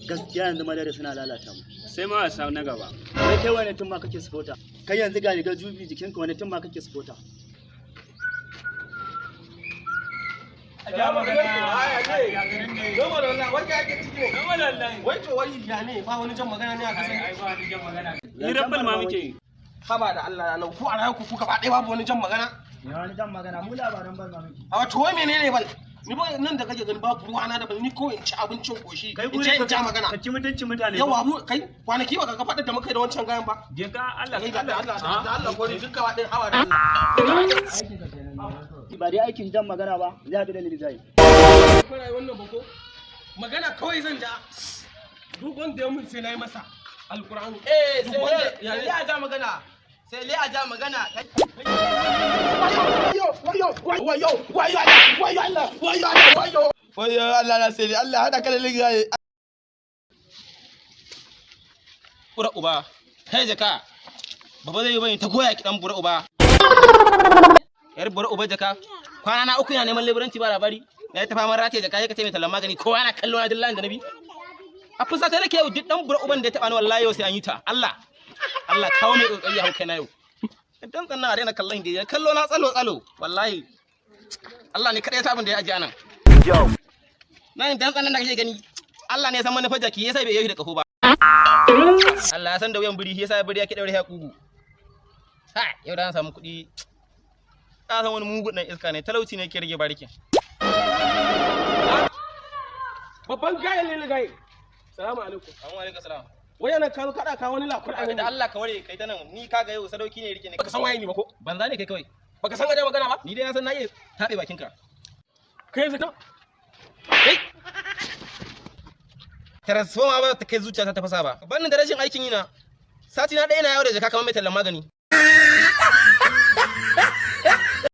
gaskiya yanzu madara suna lalata mu. Sai ma wasa na gaba. Kai kai wani tun ma kake supporter? Kai yanzu ga riga jubi jikinka wani tun ma kake supporter? Ni rabbal ma muke. Haba da Allah nan ku a rayuwar ku gaba ɗaya babu wani jan magana. Ya wani jan magana mu labaran ban ma muke. A wato wai menene bal? Ni ba nan da kake gani babu ruwa na da bal ni ko in ci abincin koshi. In ce in ja magana. Ka ci mutuncin mutane. Yawa mu kai kwanaki ba ka faɗa da muka da wancan gayan ba. Je ka Allah da Allah ko duk gaba ɗaya hawa da Allah. Ba dai aikin jan magana ba, zai haɗu da lirizai. Kuna wannan bako? Magana kawai zan ja. Duk wanda ya mun sai na yi masa. Alƙur'anu. Sai a ja magana. Sai le a ja magana. Wayo Allah na sai Allah hada ka da ligaye. Bura uba. Kai jaka. Baba zai yi bane ta goya ki dan bura uba. Yar bura uba jaka. Kwana na uku yana neman leburanci ba labari. Na yi ta faman rataye jaka sai ka ce mai tallan magani kowa na kallo na dillan da nabi. A fusa ta nake yau duk dan bura uban da ya taba ni wallahi yau sai an yi ta. Allah kawo mai kokari hau kai na yau. Dan tsanna a daina kallon da kallo na tsalo wallahi. Allah ne kada ya sabun da ya aje anan. Nan dan tsannan da kake gani Allah ne ya san manufar jaki yasa bai yi da kafo ba. Allah ya san da wuyan biri yasa biri yake daure ya kugu. Ha yau da an samu kuɗi. Ka san wani mugun dan iska ne talauci ne yake rage barikin. Babban gayen ne gai. Assalamu alaikum. Assalamu alaikum salam. Wayan ka kada ka wani lakur a Da Allah ka ware kai ta nan ni kaga yau sadauki ne rike ne. Baka san waye ni ba ko? Banza ne kai kawai. Baka san aje magana ba? Ni dai na san na iya tabe bakinka. Kai zaka Kai. Transforma ba ta kai zuciya ta tafasa ba. Bannin da rashin aikin yi na. Sati na ɗaya na yawo da jaka kamar mai tallan magani.